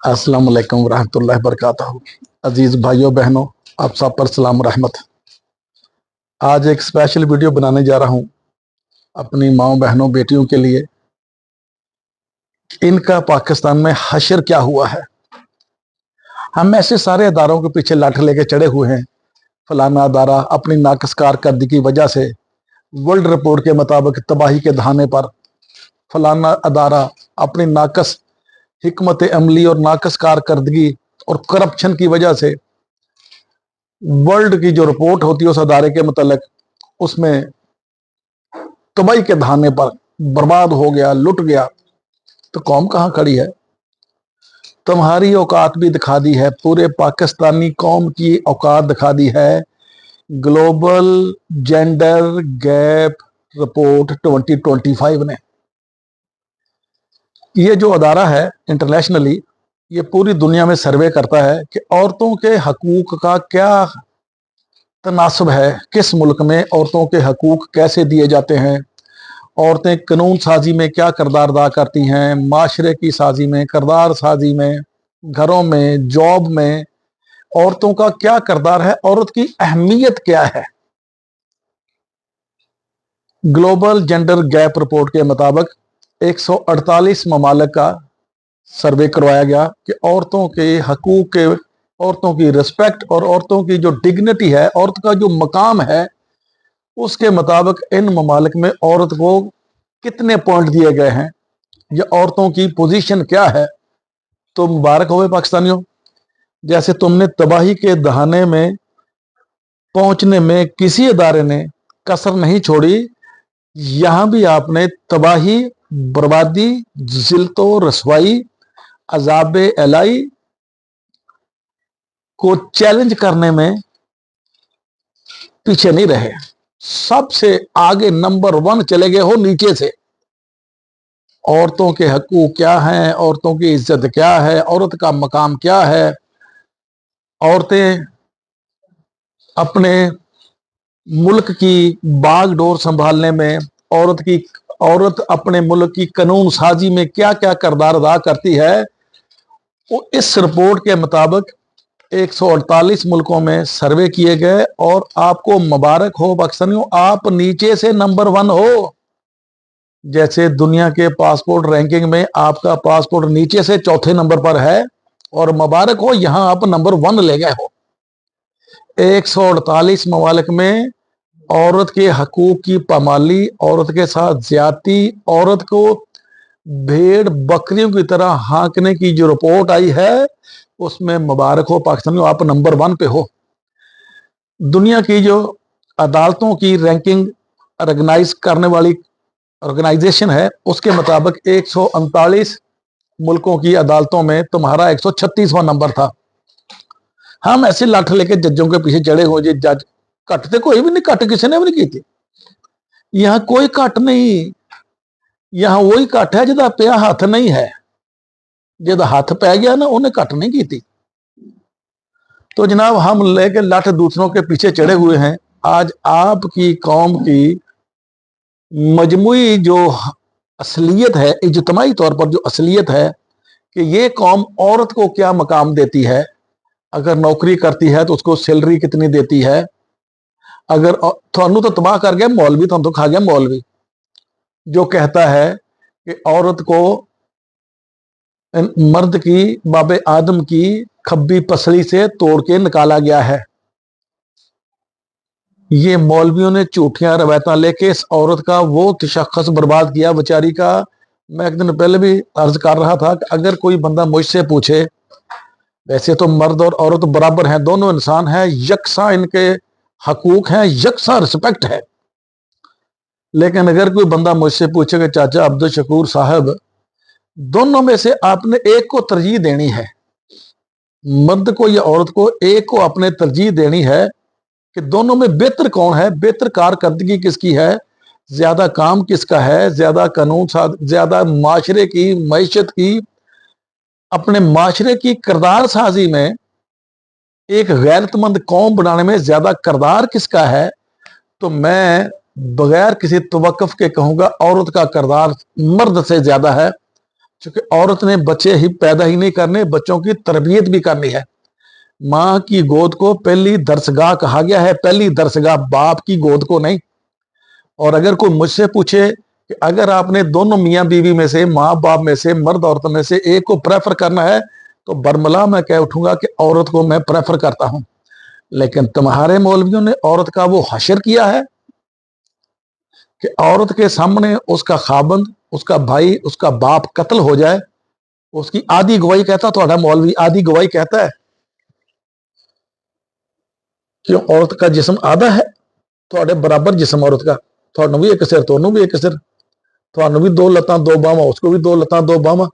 अस्सलाम वालेकुम रहमतुल्लाहि व बरकातहू। अजीज भाइयों बहनों, आप सब पर सलाम रहमत। आज एक स्पेशल वीडियो बनाने जा रहा हूं अपनी माओ बहनों बेटियों के लिए। इनका पाकिस्तान में हशर क्या हुआ है। हम ऐसे सारे अदारों के पीछे लाठ लेके चढ़े हुए हैं। फलाना अदारा अपनी नाकस कारकर्दगी की वजह से वर्ल्ड रिपोर्ट के मुताबिक तबाही के दहाने पर, फलाना अदारा अपनी नाकस हिकमत अमली और नाकस कारकर्दगी और करप्शन की वजह से वर्ल्ड की जो रिपोर्ट होती है उस अदारे के मुतल्लिक उसमें तबाही के दहाने पर बर्बाद हो गया, लुट गया। तो कौम कहां खड़ी है? तुम्हारी औकात भी दिखा दी है, पूरे पाकिस्तानी कौम की औकात दिखा दी है ग्लोबल जेंडर गैप रिपोर्ट 2025 ने। ये जो अदारा है इंटरनेशनली, ये पूरी दुनिया में सर्वे करता है कि औरतों के हकूक का क्या तनासब है, किस मुल्क में औरतों के हकूक कैसे दिए जाते हैं, औरतें कानून साजी में क्या किरदार अदा करती हैं, माशरे की साजी में, किरदार साजी में, घरों में, जॉब में औरतों का क्या किरदार है, औरत की अहमियत क्या है। ग्लोबल जेंडर गैप रिपोर्ट के मुताबिक 148 ममालिक का सर्वे करवाया गया कि औरतों के हकूक के, औरतों की रिस्पेक्ट और औरतों की जो डिग्निटी है, औरत का जो मकाम है, उसके मुताबिक इन ममालिक में औरत को कितने पॉइंट दिए गए हैं या औरतों की पोजीशन क्या है। तो मुबारक हो पाकिस्तानियों, जैसे तुमने तबाही के दहाने में पहुंचने में किसी अदारे ने कसर नहीं छोड़ी, यहां भी आपने तबाही, बर्बादी, जिल्तो, रसवाई, अजाब एलाई को चैलेंज करने में पीछे नहीं रहे। सबसे आगे नंबर 1 चले गए हो नीचे से। औरतों के हकूक क्या हैं, औरतों की इज्जत क्या है, औरत का मकाम क्या है, औरतें अपने मुल्क की बागडोर संभालने में, औरत अपने मुल्क की कानून साजी में क्या क्या किरदार अदा करती है। वो इस रिपोर्ट के मुताबिक 148 मुल्कों में सर्वे किए गए और आपको मुबारक हो पाकिस्तानियों, आप नीचे से नंबर 1 हो। जैसे दुनिया के पासपोर्ट रैंकिंग में आपका पासपोर्ट नीचे से चौथे नंबर पर है, और मुबारक हो, यहां आप नंबर 1 ले गए हो। 148 ममालिक में औरत के हकूक की पामाली, औरत के साथ ज्यादती, औरत को भेड़ बकरियों की तरह हाँकने की जो रिपोर्ट आई है, उसमें मुबारक हो पाकिस्तानियों, आप नंबर 1 पे हो। दुनिया की जो अदालतों की रैंकिंग ऑर्गेनाइज करने वाली ऑर्गेनाइजेशन है, उसके मुताबिक 139 मुल्कों की अदालतों में तुम्हारा 136वां नंबर था। हम ऐसे लाठ लेके जजों के पीछे चढ़े हो जी, जज कटते कोई भी नहीं, कट किसी ने भी नहीं की थी। यहां कोई कट नहीं, यहां वही कट है जिदा पिया हाथ नहीं है। जिदा हाथ पै गया ना, उन्हें कट नहीं की थी। तो जनाब, हम लेके लाठ दूसरों के पीछे चढ़े हुए हैं। आज आपकी कौम की मजमुई जो असलियत है, इज्तमाही तौर पर जो असलियत है कि ये कौम औरत को क्या मकाम देती है, अगर नौकरी करती है तो उसको सैलरी कितनी देती है। अगर थानू तो तबाह कर गया मौलवी, थानू तो खा गया मौलवी जो कहता है कि औरत को मर्द की, बाबे आदम की खब्बी पसली से तोड़ के निकाला गया है। ये मौलवियों ने झूठियां रवायतां लेके इस औरत का वो तशख्खुस बर्बाद किया बेचारी का। मैं एक दिन पहले भी अर्ज कर रहा था कि अगर कोई बंदा मुझसे पूछे, वैसे तो मर्द और औरत बराबर हैं, दोनों इंसान हैं, यकसा इनके हकूक हैं, यकसा रिस्पेक्ट है, लेकिन अगर कोई बंदा मुझसे पूछे कि चाचा अब्दुल शकूर साहब, दोनों में से आपने एक को तरजीह देनी है, मर्द को या औरत को, एक को आपने तरजीह देनी है कि दोनों में बेहतर कौन है, बेहतर कारकर्दगी किसकी है, ज्यादा काम किसका है, ज्यादा कानून, ज्यादा माशरे की, मईशत की, अपने माशरे की किरदार साजी में एक गैरतमंद कौम बनाने में ज्यादा किरदार किसका है। तो मैं बगैर किसी तवक्कुफ के कहूंगा औरत का किरदार मर्द से ज्यादा है। क्योंकि औरत ने बच्चे ही पैदा ही नहीं करने, बच्चों की तरबियत भी करनी है। माँ की गोद को पहली दरसगाह कहा गया है, पहली दरसगाह, बाप की गोद को नहीं। और अगर कोई मुझसे पूछे कि अगर आपने दोनों मियाँ बीवी में से, माँ बाप में से, मर्द औरत में से एक को प्रेफर करना है, तो बरमला मैं कह उठूंगा कि औरत को मैं प्रेफर करता हूं। लेकिन तुम्हारे मौलवियों ने औरत का वो हशर किया है कि औरत के सामने उसका खाबंद, उसका भाई, उसका बाप कत्ल हो जाए, उसकी आधी गवाही कहता, थोड़ा मौलवी आधी गवाही कहता है। क्यों? औरत का जिस्म आधा है, थोड़े बराबर जिस्म औरत का, थोड़ा भी एक सिर, थोनों भी एक सिर, थानू भी दो लत्तां दो बावां, उसको भी दो लत्तां दो बावां।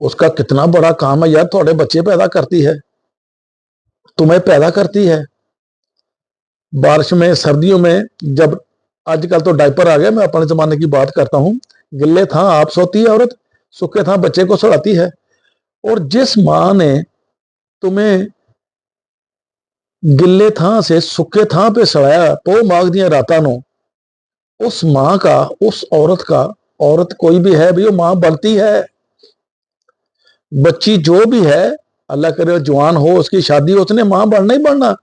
उसका कितना बड़ा काम है यार, थोड़े बच्चे पैदा करती है, तुम्हें पैदा करती है। बारिश में, सर्दियों में, जब आजकल तो डायपर आ गया, मैं अपने जमाने की बात करता हूं, गिल्ले था आप सोती है औरत, सूखे था बच्चे को सड़ाती है। और जिस मां ने तुम्हें गिल्ले थां से सूखे थां पे सड़ाया, पो माग दिया रातां नो, उस मां का, उस औरत का, औरत कोई भी है भी वो मां बनती है। बच्ची जो भी है, अल्लाह करे जवान हो, उसकी शादी, उसने मां बनना ही बनना,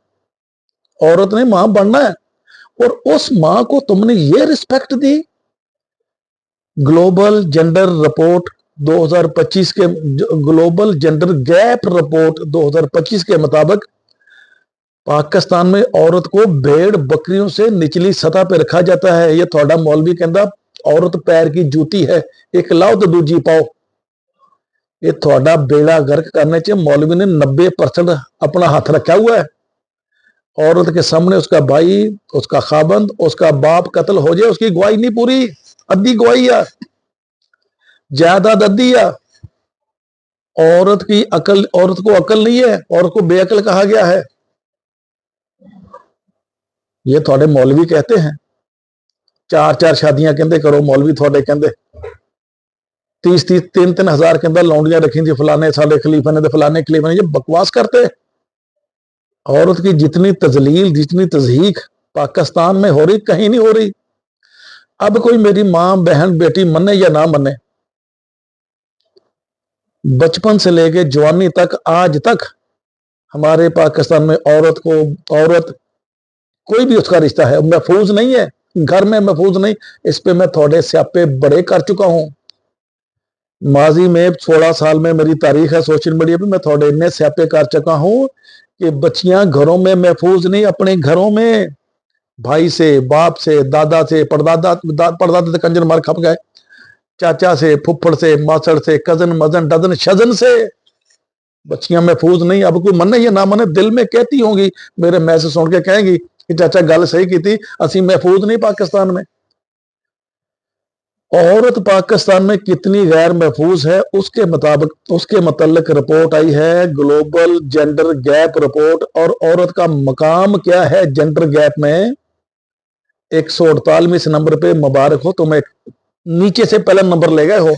औरत ने मां बनना है। और उस मां को तुमने ये रिस्पेक्ट दी। ग्लोबल जेंडर रिपोर्ट 2025 के, ग्लोबल जेंडर गैप रिपोर्ट 2025 के मुताबिक पाकिस्तान में औरत को भेड़ बकरियों से निचली सतह पर रखा जाता है। ये थोड़ा मौलवी कहता औरत पैर की जूती है, एक लाओ तो दूजी पाओ। ये थोड़ा बेड़ा गर्क करने से मौलवी ने 90% अपना हाथ रखा हुआ है। औरत के सामने उसका भाई, उसका खाबंद, उसका बाप कत्ल हो जाए, उसकी गवाही नहीं पूरी, अद्धी गवाही है, जायदाद अद्धी है। औरत की अकल, औरत को अकल नहीं है, औरत को बेअकल कहा गया है। ये थोड़े मौलवी कहते हैं, 4-4 शादियां कहते करो, मौलवी थोड़े कहते 30-30, 3-3 हजार के अंदर लौंडियां रखी थी फलाने साले खलीफा ने, फलाने खलीफा ने, ये बकवास करते। औरत की जितनी तजलील, जितनी तजहीक पाकिस्तान में हो रही, कहीं नहीं हो रही। अब कोई मेरी मां, बहन, बेटी मने या ना मने, बचपन से लेके जवानी तक, आज तक हमारे पाकिस्तान में औरत को, औरत कोई भी उसका रिश्ता है महफूज नहीं है, घर में महफूज नहीं। इस पे मैं थोड़े स्यापे बड़े कर चुका हूं। माजी में 16 साल में मेरी तारीख है सोशल मीडिया पे, मैं थोड़े इतने स्यापे कर चुका हूं कि बच्चियां घरों में महफूज नहीं, अपने घरों में भाई से, बाप से, दादा से, पड़दादा तो कंजर मार खप गए, चाचा से, फुफ्फड़ से, मासड़ से, कजन, मजन, डजन, शजन से बच्चियां महफूज नहीं। अब कोई मने या ना मने, दिल में कहती होंगी, मेरे मैसेज सुन के कहेंगी कि चाचा गल सही की थी, असी महफूज नहीं पाकिस्तान में। औरत पाकिस्तान में कितनी गैर महफूज है, उसके मुताबिक, उसके मतलब रिपोर्ट आई है, ग्लोबल जेंडर गैप रिपोर्ट। और औरत का मकाम क्या है जेंडर गैप में, 148 नंबर पे, मुबारक हो तुम्हें, नीचे से पहला नंबर ले गए हो।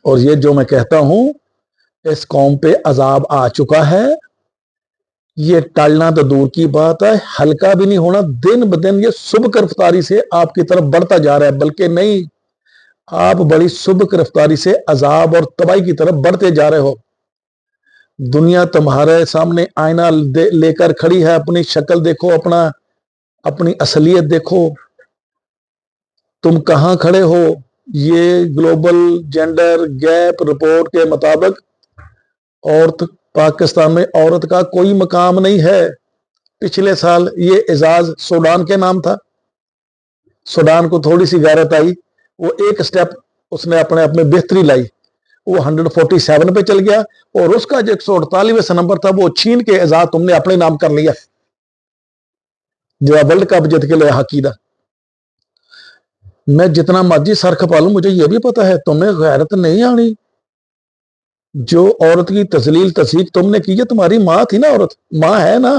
और ये जो मैं कहता हूं, इस कौम पे अजाब आ चुका है, ये टालना तो दूर की बात है, हल्का भी नहीं होना। दिन ब दिन ये सुबह गिरफ्तारी से आपकी तरफ बढ़ता जा रहा है, बल्कि नहीं, आप बड़ी सुबह गिरफ्तारी से अजाब और तबाही की तरफ बढ़ते जा रहे हो। दुनिया तुम्हारे सामने आईना लेकर खड़ी है, अपनी शक्ल देखो, अपनी असलियत देखो, तुम कहां खड़े हो। ये ग्लोबल जेंडर गैप रिपोर्ट के मुताबिक औरत, पाकिस्तान में औरत का कोई मकाम नहीं है। पिछले साल ये एजाज सूडान के नाम था, सूडान को थोड़ी सी गैरत आई, वो एक स्टेप उसने अपने आप में बेहतरी लाई, वो 147 पे चल गया। और उसका जो 148वां नंबर था, वो छीन के एजाज तुमने अपने नाम कर लिया, जो वर्ल्ड कप जीत के लिए हकी था। मैं जितना मर्जी सर खपा लूं, मुझे यह भी पता है तुम्हें गैरत नहीं आनी। जो औरत की तजलील तसीक तुमने की है, तुम्हारी मां थी ना औरत, मां है ना।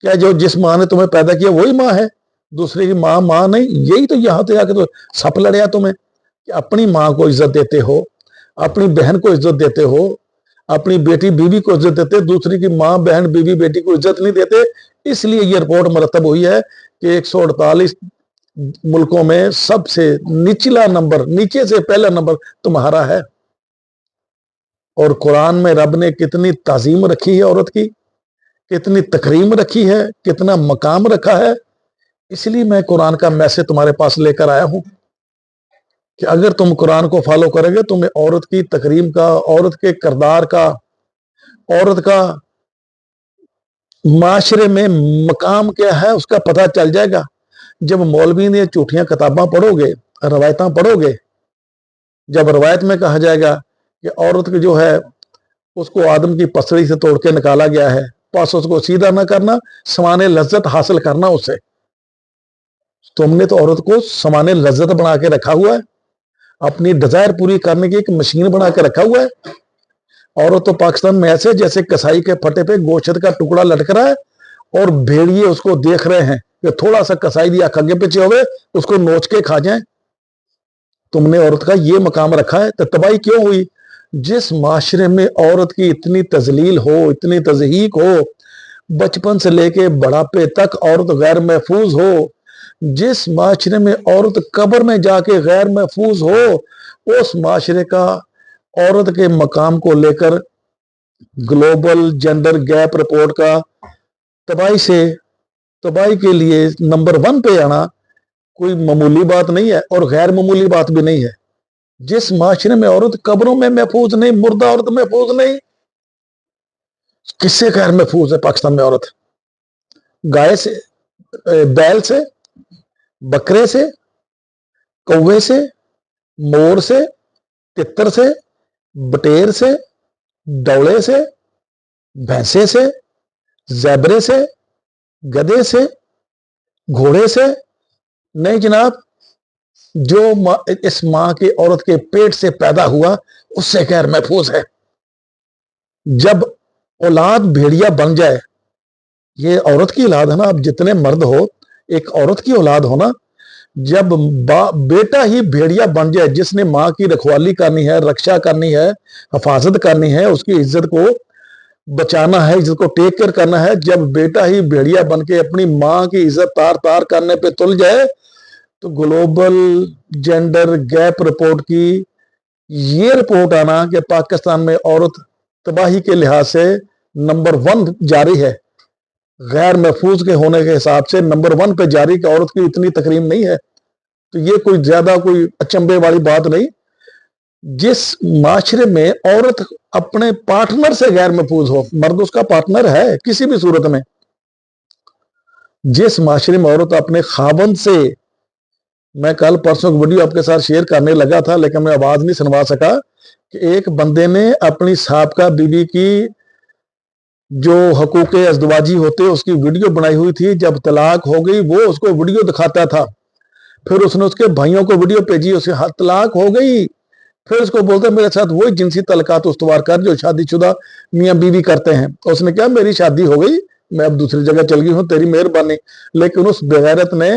क्या जो जिस मां ने तुम्हें पैदा किया वही मां है, दूसरे की मां नहीं। यही तो यहां तक आके तो सप लड़िया तुम्हें कि अपनी मां को इज्जत देते हो, अपनी बहन को इज्जत देते हो, अपनी बेटी बीवी को इज्जत देते, दूसरी की मां, बहन, बीवी, बेटी को इज्जत नहीं देते। इसलिए ये रिपोर्ट मरतब हुई है कि 148 मुल्कों में सबसे निचला नंबर, नीचे से पहला नंबर तुम्हारा है। और कुरान में रब ने कितनी ताजीम रखी है औरत की, कितनी तकरीम रखी है, कितना मकाम रखा है। इसलिए मैं कुरान का मैसेज तुम्हारे पास लेकर आया हूं कि अगर तुम कुरान को फॉलो करोगे, तुम्हें औरत की तकरीम का, औरत के किरदार का, औरत का माशरे में मकाम क्या है उसका पता चल जाएगा। जब मौलवी ने झूठियां किताबां पढ़ोगे, रवायतां पढ़ोगे, जब रवायत में कहा जाएगा कि औरत की जो है उसको आदम की पसली से तोड़ के निकाला गया है, बस उसको सीधा ना करना, समाने लज्जत हासिल करना उससे। तुमने तो औरत को समाने लज्जत बना के रखा हुआ है, अपनी डिजायर पूरी करने की एक मशीन बना के रखा हुआ है। औरत तो पाकिस्तान में ऐसे जैसे कसाई के फटे पे गोश्त का टुकड़ा लटक रहा है और भेड़िए उसको देख रहे हैं कि थोड़ा सा कसाई दी आंख आगे पीछे होवे, उसको नोच के खा जाए। तुमने औरत का ये मकाम रखा है, तो तबाही क्यों हुई? जिस माशरे में औरत की इतनी तजलील हो, इतनी तजहीक हो, बचपन से लेके बढ़ापे तक औरत गैर महफूज हो, जिस माशरे में औरत कब्र में जाके गैर महफूज हो, उस माशरे का औरत के मकाम को लेकर ग्लोबल जेंडर गैप रिपोर्ट का तबाही के लिए नंबर 1 पे आना कोई मामूली बात नहीं है और गैर मामूली बात भी नहीं है। जिस माशरे में औरत कब्रों में महफूज नहीं, मुर्दा औरत महफूज नहीं, किससे गैर महफूज है पाकिस्तान में औरत? गाय से, बैल से, बकरे से, कौवे से, मोर से, तितर से, बटेर से, डौले से, भैंसे से, ज़ेबरे से, गधे से, घोड़े से नहीं जनाब। जो इस मां की औरत के पेट से पैदा हुआ उससे गैर महफूज है। जब औलाद भेड़िया बन जाए, ये औरत की औलाद है ना, आप जितने मर्द हो एक औरत की औलाद हो ना, जब बेटा ही भेड़िया बन जाए, जिसने मां की रखवाली करनी है, रक्षा करनी है, हिफाजत करनी है, उसकी इज्जत को बचाना है, इज्जत को टेक केयर करना है, जब बेटा ही भेड़िया बन के अपनी मां की इज्जत तार तार करने पे तुल जाए, तो ग्लोबल जेंडर गैप रिपोर्ट की ये रिपोर्ट आना कि पाकिस्तान में औरत तबाही के लिहाज से नंबर 1 जारी है, गैर महफूज के होने के हिसाब से नंबर 1 पे जारी कि औरत की इतनी तकरीम नहीं है, तो ये कोई ज्यादा कोई अचंभे वाली बात नहीं। जिस माशरे में औरत अपने पार्टनर से गैर महफूज हो, मर्द उसका पार्टनर है किसी भी सूरत में, जिस माशरे में औरत अपने खावंद से, मैं कल परसों की वीडियो आपके साथ शेयर करने लगा था लेकिन मैं आवाज नहीं सुनवा सका कि एक बंदे ने अपनी साबका बीवी की जो हकूक अज़दवाजी होते उसकी वीडियो बनाई हुई थी, जब तलाक हो गई वो उसको वीडियो दिखाता था, फिर उसने उसके भाइयों को वीडियो भेजी, उसके हाथ तलाक हो गई, फिर उसको बोलते मेरे साथ वही जिनसी तलकात उस्तवार कर जो शादीशुदा मियां बीवी करते हैं। उसने कहा मेरी शादी हो गई, मैं अब दूसरी जगह चल गई हूं, तेरी मेहरबानी। लेकिन उस बेगैरत ने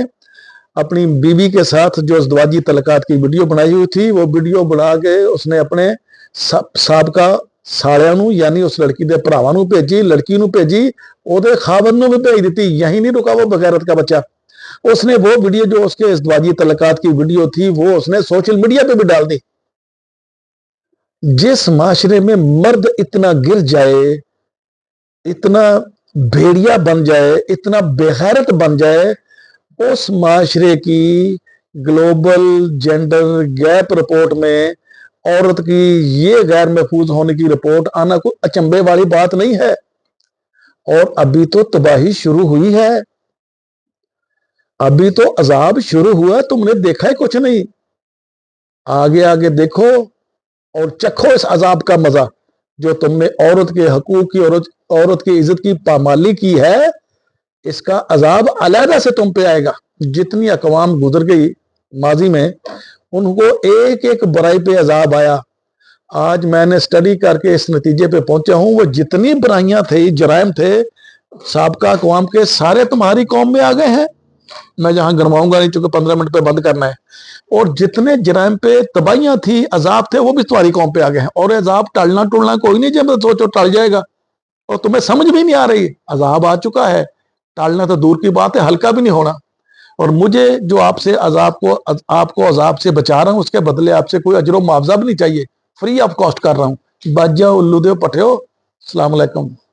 अपनी बीवी के साथ जो अज़दवाजी तलकात की वीडियो बनाई हुई थी, वो वीडियो बना के उसने अपने साबका साड़ियां नू यानी उस लड़की के भरावां नू भेजी, लड़की नू भेजी, ओदे खावंद नू भी भेज दी। यही नहीं रुका वो बेगैरत का बच्चा, उसने वो वीडियो जो उसके इज़दवाजी तलकात की वीडियो थी वो उसने सोशल मीडिया पे भी डाल दी। जिस माशरे में मर्द इतना गिर जाए, इतना भेड़िया बन जाए, इतना बेगैरत बन जाए, उस माशरे की ग्लोबल जेंडर गैप रिपोर्ट में औरत की ये गैर महफूज होने की रिपोर्ट आना कोई अचंभे वाली बात नहीं है। और अभी तो तबाही शुरू हुई है, अभी तो अजाब शुरू हुआ, तुमने देखा ही कुछ नहीं। आगे आगे देखो और चखो इस अजाब का मजा जो तुमने औरत के हकूक की, औरत की इज्जत की पामाली की है। इसका अजाब अलहदा से तुम पे आएगा। जितनी अकवाम गुजर गई माजी में, उनको एक एक बुराई पे अजाब आया। आज मैंने स्टडी करके इस नतीजे पे पहुंचा हूं, वो जितनी बुराइयां थे, जराइम थे साबका अकवाम के, सारे तुम्हारी कौम में आ गए हैं। मैं जहां गनवाऊंगा नहीं चूंकि 15 मिनट पे बंद करना है। और जितने जराइम पे तबाहियां थी, अजाब थे, वो भी तुम्हारी कौम पे आ गए हैं। और अजाब टलना टुलना कोई नहीं, जब सोचो टल जाएगा और तुम्हें समझ भी नहीं आ रही, अजाब आ चुका है, टालना तो दूर की बात है, हल्का भी नहीं होना। اور مجھے جو آپ کو عذاب سے بچا رہا ہوں، اس کے بدلے آپ سے کوئی اجر و معاوضہ بھی نہیں چاہیے، فری آف کاسٹ کر رہا ہوں۔ بچ جاؤ الو دے پٹھیو۔ السلام علیکم۔